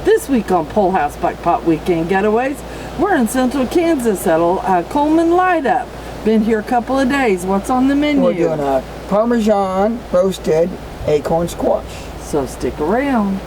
This week on Pole House Buckpot Weekend Getaways, we're in central Kansas at Coleman Light Up. Been here a couple of days. What's on the menu? We're doing a Parmesan roasted acorn squash. So stick around.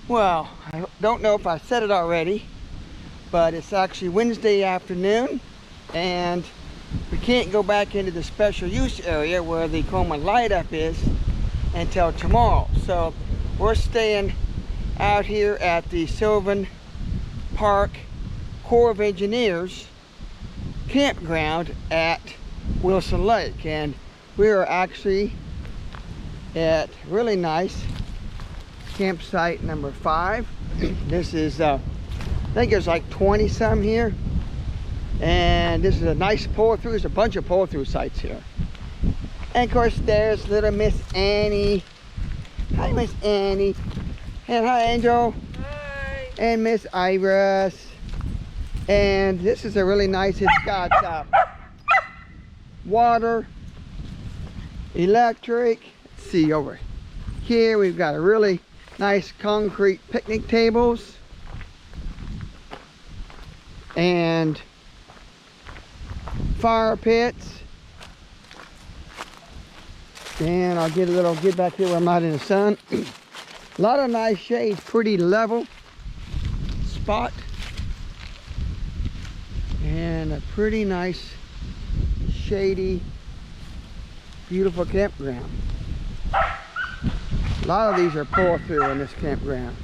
Well, I don't know if I said it already, but it's actually Wednesday afternoon, and we can't go back into the special use area where the Coleman Light Up is until tomorrow. So we're staying out here at the Sylvan Park Corps of Engineers campground at Wilson Lake, and we are actually at really nice campsite number 5. This is I think there's like 20 some here, and this is a nice pull through. There's a bunch of pull through sites here, and of course there's little Miss Annie. Hi, Miss Annie. And hi, Angel. Hi. And Miss Iris. And this is a really nice, it's got water, electric. Let's see over here, we've got a really nice concrete picnic tables and fire pits. And I'll get back here where I'm not in the sun. A lot of nice shades, pretty level spot, and a pretty nice shady, beautiful campground. A lot of these are pull through in this campground,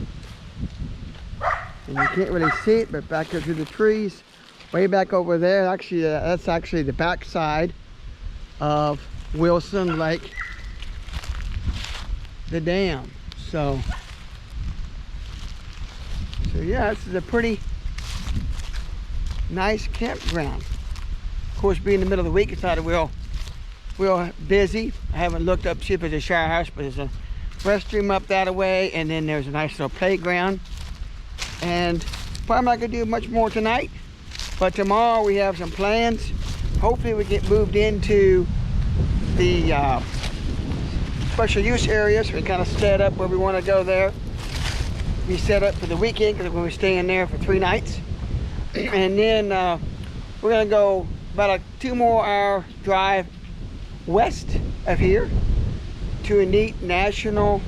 and you can't really see it, but back through the trees, way back over there, actually that's actually the back side of Wilson Lake, the dam. So yeah, this is a pretty nice campground. Of course, being in the middle of the week, it's not real busy. I haven't looked up to see if there's a shower house, but there's a restroom up that way, and then there's a nice little playground. And probably not gonna do much more tonight, but tomorrow we have some plans. Hopefully we get moved into the special use areas. We kind of set up where we want to go there. We set up for the weekend because we're going to be staying there for 3 nights, and then we're going to go about a 2 more hour drive west of here to a neat national,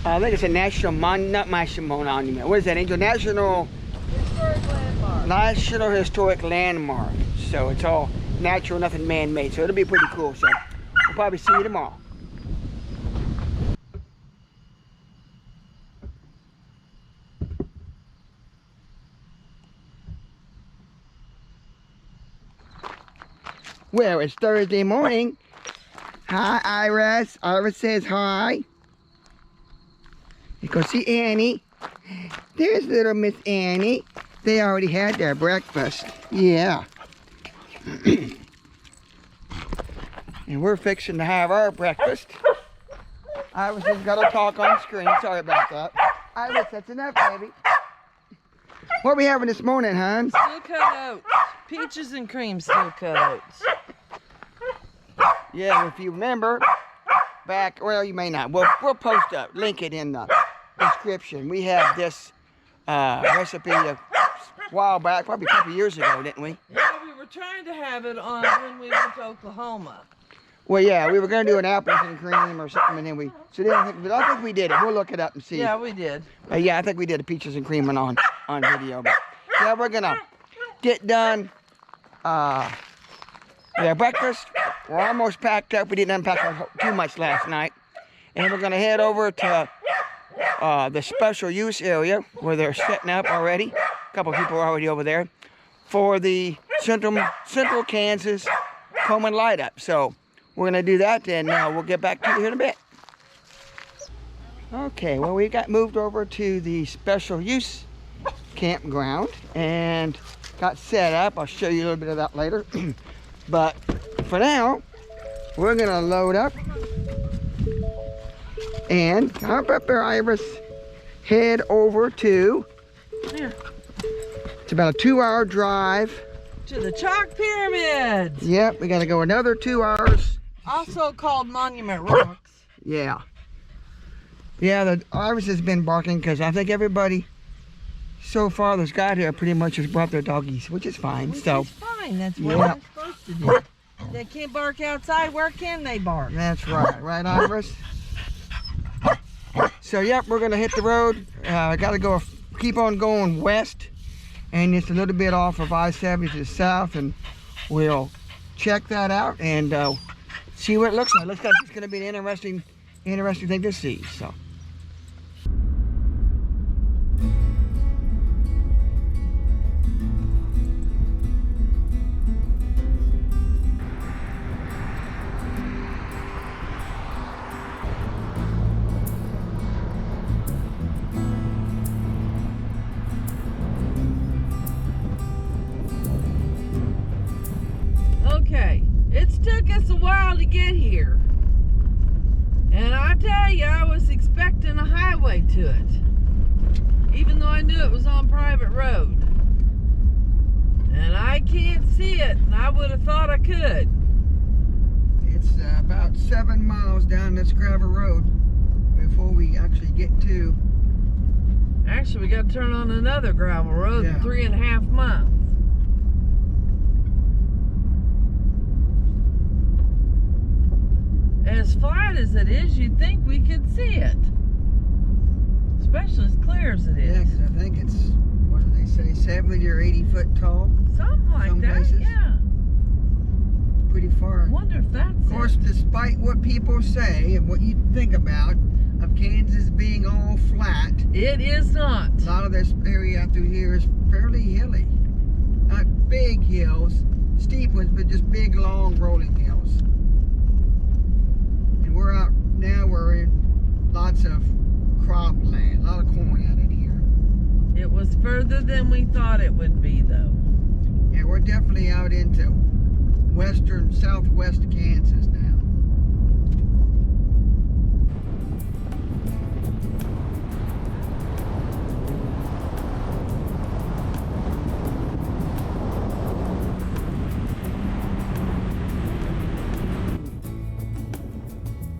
I think it's a national not monument. What is that, Angel? National Historic landmark. National Historic Landmark. So it's all natural, nothing man-made. So it'll be pretty cool. So we'll probably see you tomorrow. Well, it's Thursday morning. Hi, Iris. Iris says hi. You go see Annie. There's little Miss Annie. They already had their breakfast. Yeah. And we're fixing to have our breakfast. Iris has got to talk on screen. Sorry about that. Iris, that's enough, baby. What are we having this morning, hon? Steel cut oats. Peaches and cream steel cut oats. Yeah, if you remember back, well, you may not. We'll post a link it in the description. We have this recipe a while back, probably a couple years ago, didn't we? Yeah, we were trying to have it on when we went to Oklahoma. Well, yeah, we were going to do an apples and cream or something, and then I don't think we did it. We'll look it up and see. Yeah, we did. Yeah, I think we did a peaches and cream one on video. But yeah, we're gonna get done with our breakfast. We're almost packed up. We didn't unpack too much last night, and we're gonna head over to the special use area where they're setting up already. A couple of people are already over there for the Central Kansas Coleman Light Up. So we're gonna do that, and we'll get back to you here in a bit. Okay, well, we got moved over to the special use campground and got set up. I'll show you a little bit of that later. But for now, we're gonna load up and hop up there, Iris. Head over to, Here. It's about a 2-hour drive. To the Chalk Pyramids. Yep, we gotta go another 2 hours. Also called Monument Rocks. Yeah. Yeah, the Iris has been barking because I think everybody so far that's got here pretty much has brought their doggies, which is fine. Which so is fine. That's what yeah. they're supposed to do. They can't bark outside. Where can they bark? That's right, right, Iris? So yep, we're gonna hit the road. I gotta go, keep on going west, and it's a little bit off of I-70 to the south, and we'll check that out and see what it looks like. Looks like it's gonna be an interesting thing to see. So. Okay, it's took us a while to get here. And I tell you, I was expecting a highway to it. Even though I knew it was on private road. And I can't see it, and I would have thought I could. It's about 7 miles down this gravel road before we actually get to. Actually, we got to turn on another gravel road, Yeah. 3.5 miles. As flat as it is, you'd think we could see it. Especially as clear as it Yeah, is. because I think it's, what do they say, 70 or 80 foot tall. Something like Some that, places. yeah. Pretty far. I wonder if that's Of course, it. despite what people say and what you think about of Kansas being all flat, It is not. a lot of this area out through here is fairly hilly. Not big hills, steep ones, but just big, long, rolling hills. And we're out now, we're in lots of cropland, a lot of corn out in here. It was further than we thought it would be, though. Yeah, we're definitely out into western, southwest Kansas now.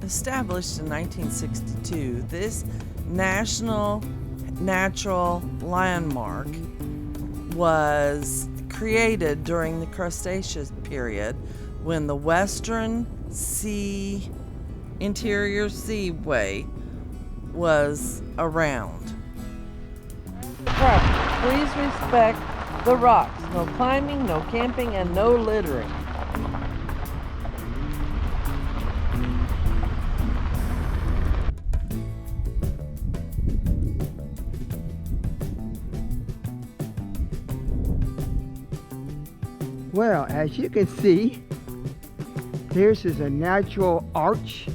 Established in 1962, this national natural landmark was created during the Cretaceous period when the Western Interior Seaway was around. Please respect the rocks. No climbing, no camping, and no littering. Well, as you can see, this is a natural arch.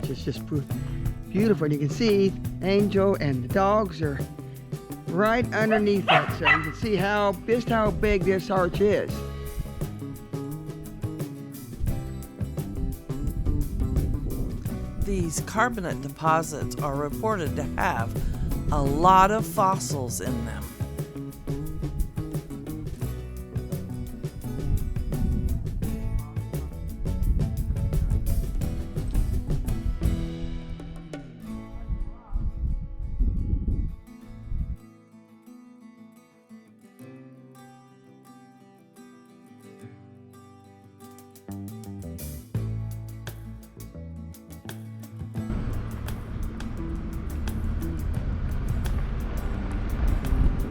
It's just beautiful. You can see Angel and the dogs are right underneath that, so you can see just how big this arch is. These carbonate deposits are reported to have a lot of fossils in them.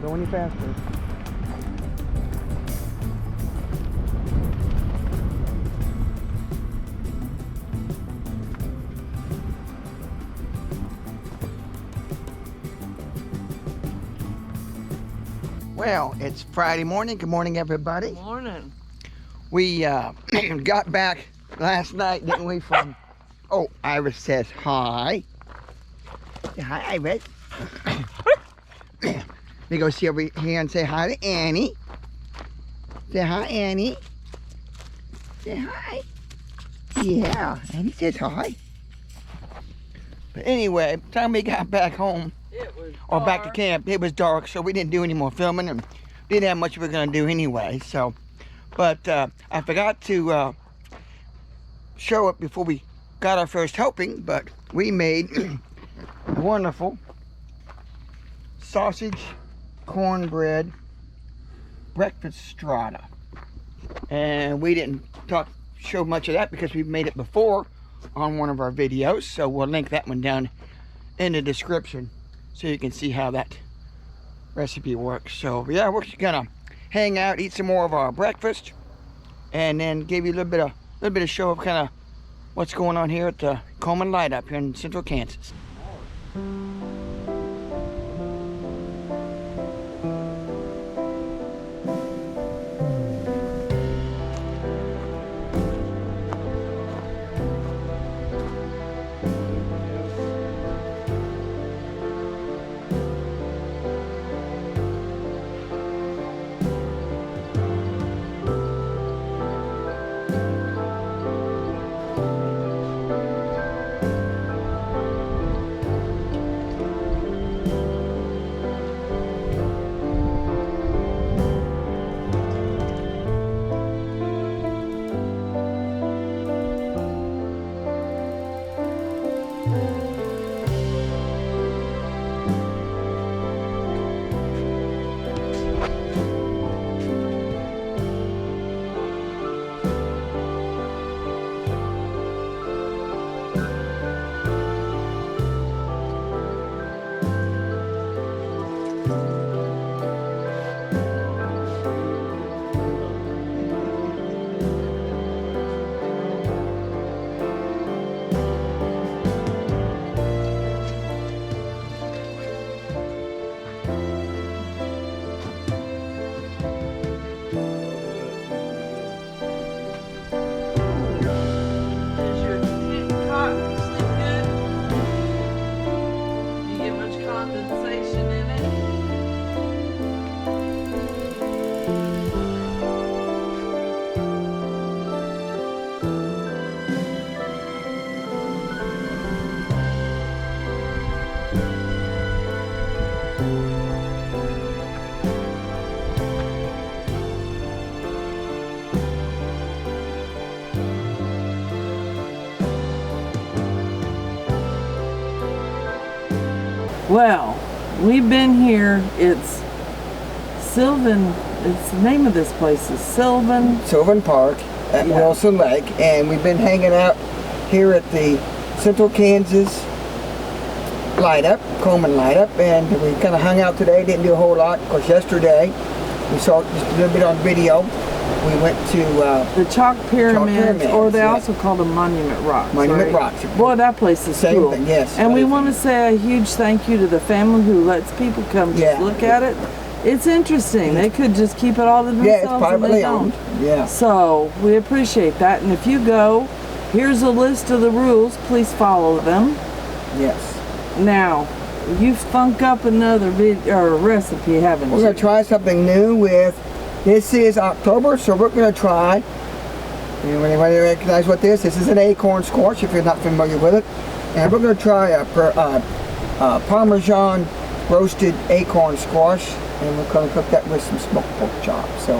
Go any faster. Well, it's Friday morning. Good morning, everybody. Morning. We got back last night, didn't we, from, oh, Iris says hi. Say hi, Iris. We go see over here and say hi to Annie. Say hi, Annie. Say hi. Yeah, Annie says hi. But anyway, by the time we got back home, or back to camp, it was dark, so we didn't do any more filming, and didn't have much we were going to do anyway. So, but I forgot to show it before we got our first helping, but we made a wonderful sausage cornbread breakfast strata, and we didn't show much of that because we made it before on one of our videos, so we'll link that one down in the description so you can see how that recipe works. So yeah, we're just gonna hang out, eat some more of our breakfast, and then give you a little bit of show of kind of what's going on here at the Coleman Light Up here in central Kansas. Well, we've been here. It's Sylvan. It's the name of this place is Sylvan Park at Wilson Lake, and we've been hanging out here at the Central Kansas Light Up, Coleman Light Up, and we kind of hung out today. Didn't do a whole lot. Of course, yesterday we saw just a little bit on video. We went to the Chalk Pyramids, or they also call them Monument Rocks. Monument Rocks. Boy, that place is Same cool. thing, yes. And we want to say a huge thank you to the family who lets people come just look at it. It's interesting. They could just keep it all to themselves. Yeah, it's privately owned. Yeah. So we appreciate that. And if you go, here's a list of the rules. Please follow them. Yes. Now, you funk up another recipe, haven't you? We're going to try something new with. This is October, so we're going to try. Anybody recognize what this is? This is an acorn squash, if you're not familiar with it. And we're going to try a Parmesan roasted acorn squash, and we're going to cook that with some smoked pork chops. So,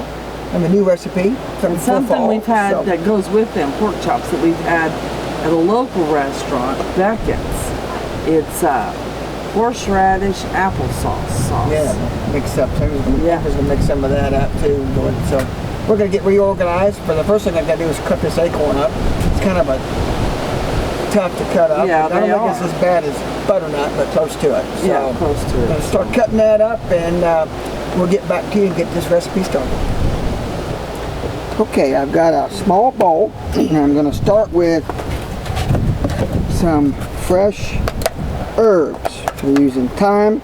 and a new recipe. Something we've had that goes with them, pork chops that we've had at a local restaurant, Beckett's. It's horseradish applesauce sauce. Yeah, mix up. So we're going to mix some of that up too. So we're going to get reorganized. But the first thing I got to do is cut this acorn up. It's kind of tough to cut up. Yeah, I don't think it's as bad as butternut, but close to it. So yeah, close to it. I'm going to start cutting that up, and we'll get back to you and get this recipe started. Okay, I've got a small bowl, and I'm going to start with some fresh herbs. We're using thyme.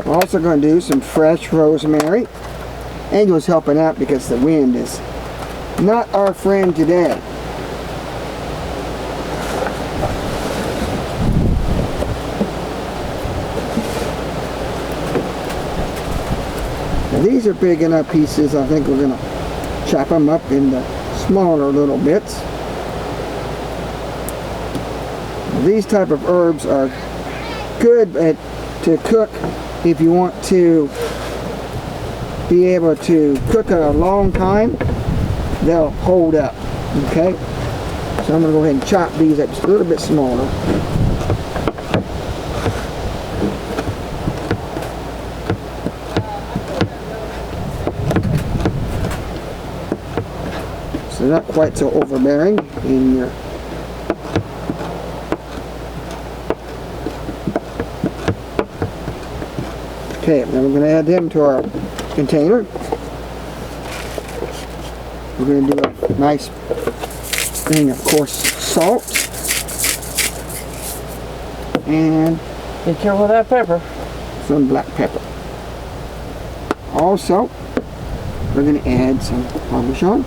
We're also going to do some fresh rosemary. Angel's helping out because the wind is not our friend today. These are big enough pieces. I think we're going to chop them up into smaller little bits. These type of herbs are good to cook if you want to be able to cook a long time. They'll hold up. Okay, so I'm going to go ahead and chop these up just a little bit smaller. So not quite so overbearing in your okay, then we're going to add them to our container. We're going to do a nice thing of course salt, and be careful with that pepper. Some black pepper. Also, we're going to add some Parmesan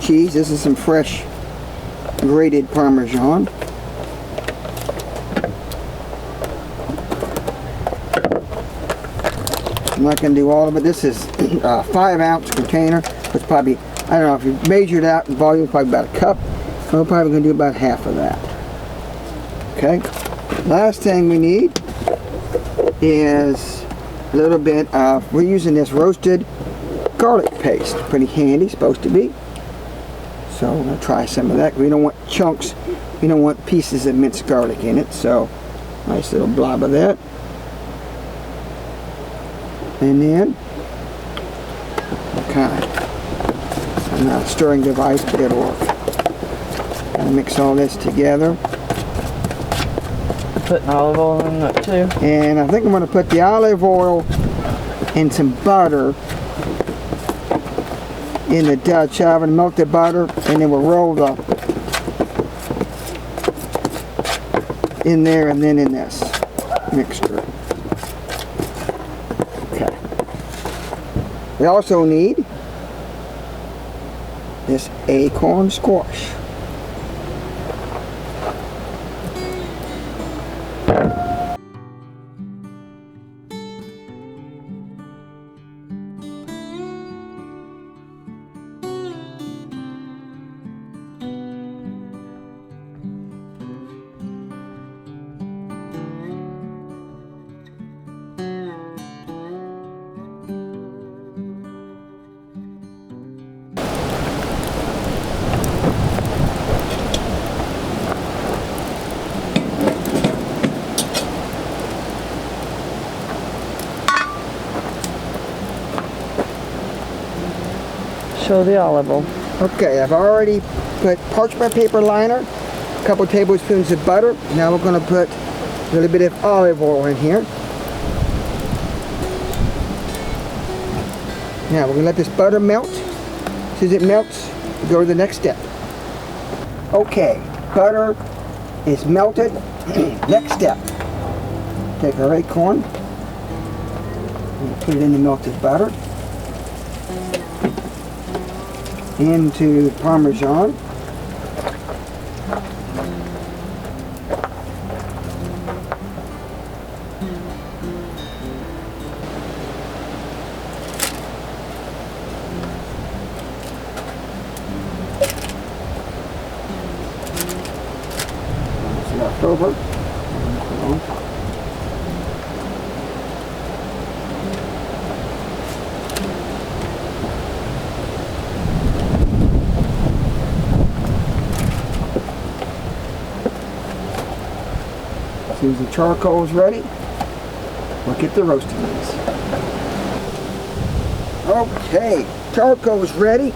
cheese. This is some fresh grated Parmesan. I'm not going to do all of it. This is a 5-ounce container. It's probably, I don't know, if you measured out in volume, probably about a cup. We're probably going to do about half of that. Okay. Last thing we need is a little bit of, we're using this roasted garlic paste. Pretty handy, supposed to be. So we're going to try some of that. We don't want chunks, we don't want pieces of minced garlic in it. So nice little blob of that. And then kind of, I'm not a stirring device, but it'll work. And mix all this together. Putting olive oil in it too. And I think I'm going to put the olive oil and some butter in the Dutch oven, melted butter, and then we'll roll the in there and then in this mixture. Okay. We also need this acorn squash. Show the olive oil. Okay, I've already put parchment paper liner, a couple tablespoons of butter. Now we're going to put a little bit of olive oil in here. Now we're going to let this butter melt. As soon as it melts, we go to the next step. Okay, butter is melted. Next step, take our acorn and put it in the melted butter. Into Parmesan. That's left over. As soon as the charcoal is ready, we'll get the roasting these. Okay, charcoal is ready,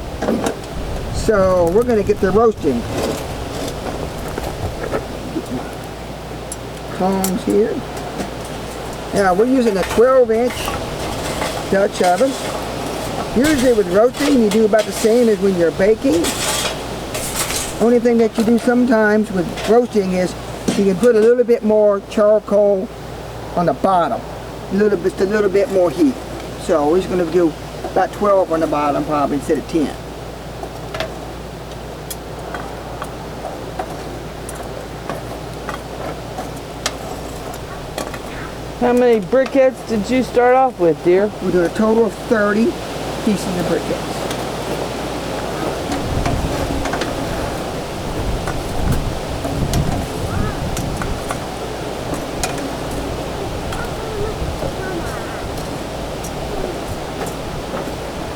so we're going to get the roasting. Get my tongs here. Now we're using a 12-inch Dutch oven. Usually with roasting, you do about the same as when you're baking. Only thing that you do sometimes with roasting is you can put a little bit more charcoal on the bottom, just a little bit more heat. So we're just going to do about 12 on the bottom probably instead of 10. How many briquettes did you start off with, dear? We'll do a total of 30 pieces of briquettes.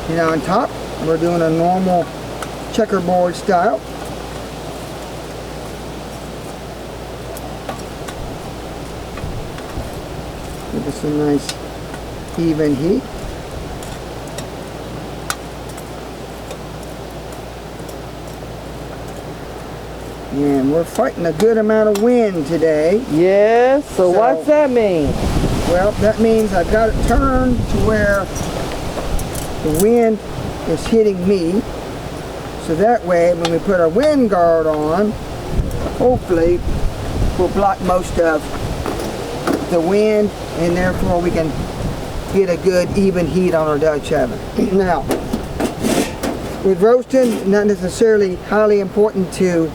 And on top, we're doing a normal checkerboard style. Give us a nice even heat. And we're fighting a good amount of wind today. Yes, so what's that mean? Well, that means I've got it turned to where the wind is hitting me. So that way, when we put our wind guard on, hopefully we'll block most of the wind, and therefore we can get a good even heat on our Dutch oven. Now, with roasting, not necessarily highly important to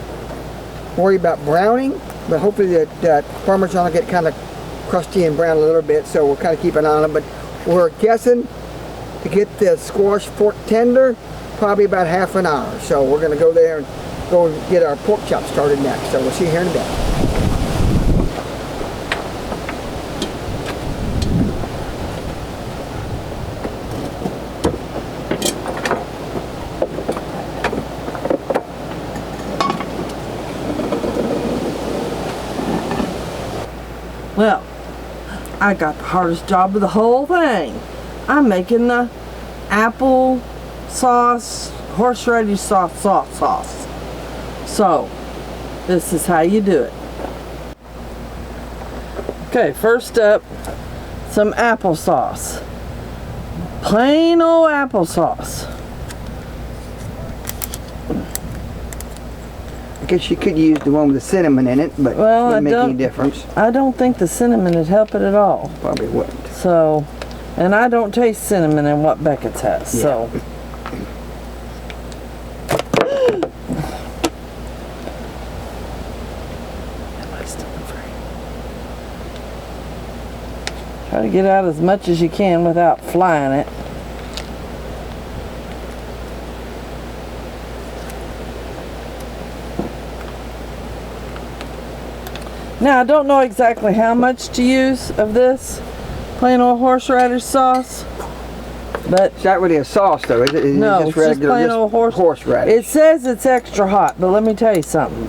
worry about browning, but hopefully that Parmesan will get kind of crusty and brown a little bit, so we'll kind of keep an eye on it. But we're guessing to get the squash fork tender, probably about half an hour. So we're going to go there and go and get our pork chop started next. So we'll see you here in a bit. Well, I got the hardest job of the whole thing. I'm making the apple sauce, horseradish sauce. So, this is how you do it. Okay, first up, some applesauce. Plain old applesauce. I guess you could use the one with the cinnamon in it, but it wouldn't make any difference. I don't think the cinnamon would help it at all. Probably wouldn't. So, and I don't taste cinnamon in what Beckett's has, Yeah. so. Try to get out as much as you can without flying it. Now, I don't know exactly how much to use of this plain old horseradish sauce, but It's not really a sauce, though, is it? no, It's it's just plain old horseradish. It says it's extra hot, but let me tell you something.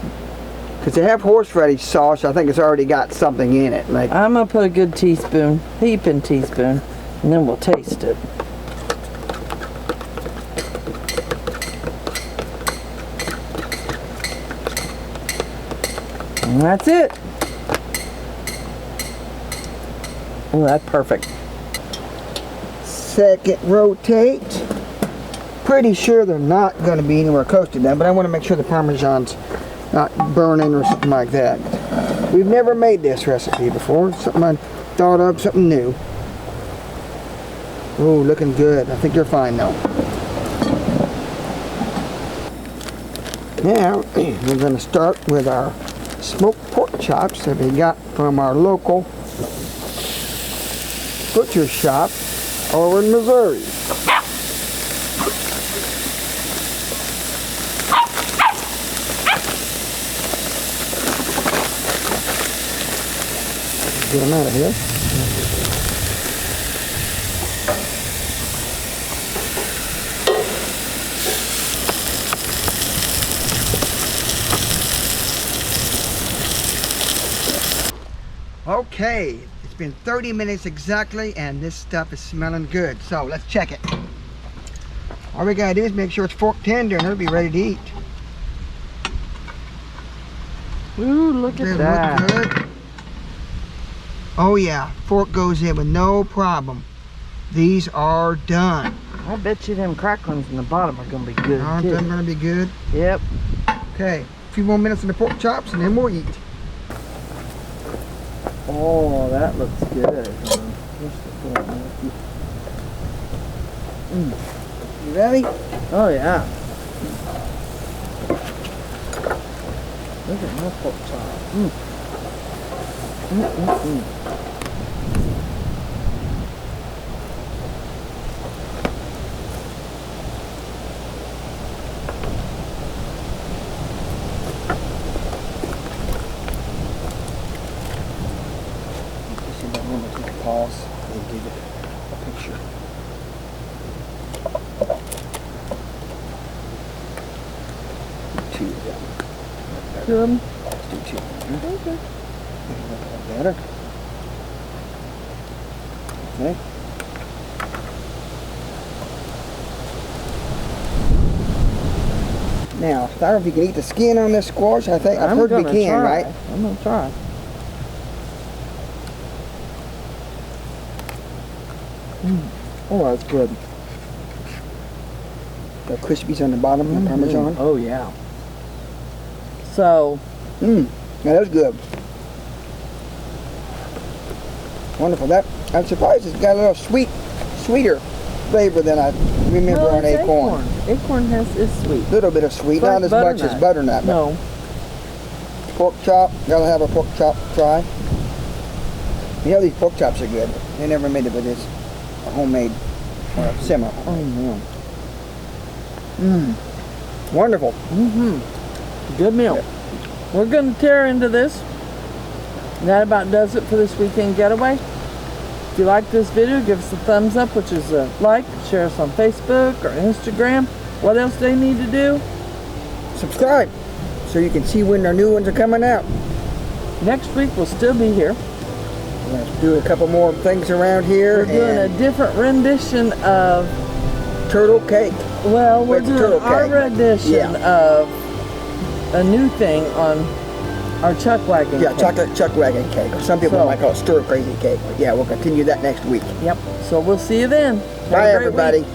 Because they have horseradish sauce, I think it's already got something in it. Like, I'm gonna put a good teaspoon, heaping teaspoon, and then we'll taste it. And that's it. Oh, that's perfect. second rotate. Pretty sure they're not going to be anywhere close to that, but I want to make sure the Parmesan's not burning or something like that. We've never made this recipe before. Something I thought of, something new. Oh, looking good. I think they're fine now. Now, we're going to start with our smoked pork chops that we got from our local butcher shop over in Missouri. Get them out of here. Okay, it's been 30 minutes exactly, and this stuff is smelling good. So let's check it. All we gotta do is make sure it's fork tender, and it'll be ready to eat. Ooh, look at that. Look good. Oh yeah, fork goes in with no problem. These are done. I bet you them cracklings in the bottom are gonna be good Aren't too. them gonna be good? Yep. Okay, a few more minutes on the pork chops, and then we'll eat. Oh, that looks good. You ready? Oh yeah. Look at my pork chop. pause and give it a picture. Two of them. Two of them? Let's do two. Okay. Better. Okay. Now, I don't know if you can eat the skin on this squash. I've heard we can, try. right? I'm gonna try. Oh, that's good. The crispies on the bottom, the Parmesan. Oh yeah. So. Yeah, that's good. Wonderful. I'm surprised it's got a little sweeter flavor than I remember on acorn. Acorn is sweet. A little bit of sweet, Like not as much as butternut. No. Pork chop, gotta have a pork chop try. You know these pork chops are good. They never made it with this homemade or semi. Oh no. Wonderful. Good meal. Yeah. We're gonna tear into this. That about does it for this weekend getaway. If you like this video, give us a thumbs up, which is a like. Share us on Facebook or Instagram. What else do they need to do? Subscribe so you can see when our new ones are coming out. Next week we'll still be here. We're gonna do a couple more things around here. We're doing a different rendition of turtle cake. Well, we're With doing turtle our cake. rendition of a new thing on our chuck wagon Yeah, cake. chocolate chuck wagon cake. Or some people might call it stir crazy cake. But yeah, we'll continue that next week. Yep. So we'll see you then. Have Bye, a great week. everybody.